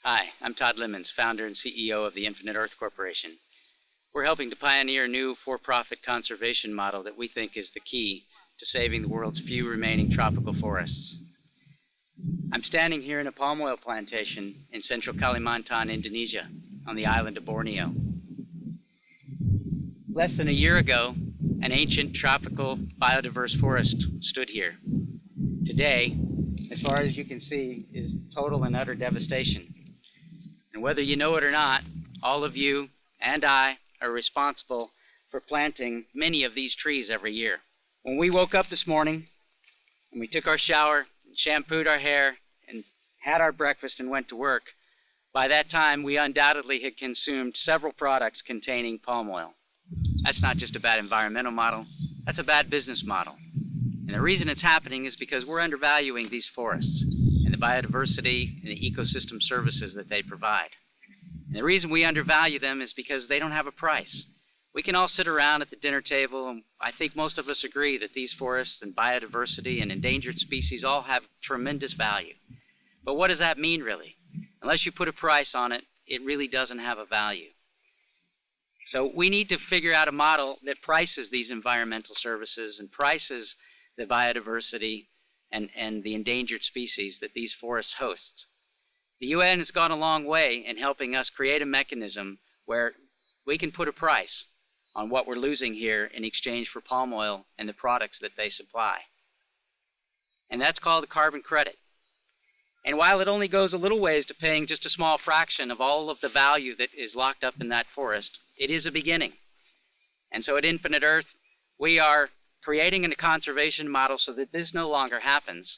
Hi, I'm Todd Lemons, founder and CEO of the Infinite Earth Corporation. We're helping to pioneer a new for-profit conservation model that we think is the key to saving the world's few remaining tropical forests. I'm standing here in a palm oil plantation in central Kalimantan, Indonesia, on the island of Borneo. Less than a year ago, an ancient tropical biodiverse forest stood here. Today, as far as you can see, is total and utter devastation. And whether you know it or not, all of you and I are responsible for planting many of these trees every year. When we woke up this morning, and we took our shower, and shampooed our hair, and had our breakfast and went to work, by that time we undoubtedly had consumed several products containing palm oil. That's not just a bad environmental model, that's a bad business model. And the reason it's happening is because we're undervaluing these forests and the biodiversity and the ecosystem services that they provide. And the reason we undervalue them is because they don't have a price. We can all sit around at the dinner table, and I think most of us agree that these forests and biodiversity and endangered species all have tremendous value. But what does that mean, really? Unless you put a price on it, it really doesn't have a value. So we need to figure out a model that prices these environmental services and prices the biodiversity and the endangered species that these forests host. The UN has gone a long way in helping us create a mechanism where we can put a price on what we're losing here in exchange for palm oil and the products that they supply. And that's called a carbon credit. And while it only goes a little ways to paying just a small fraction of all of the value that is locked up in that forest, it is a beginning. And so at Infinite Earth, we are creating a conservation model so that this no longer happens,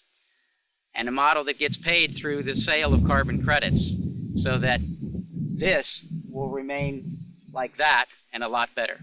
and a model that gets paid through the sale of carbon credits so that this will remain like that and a lot better.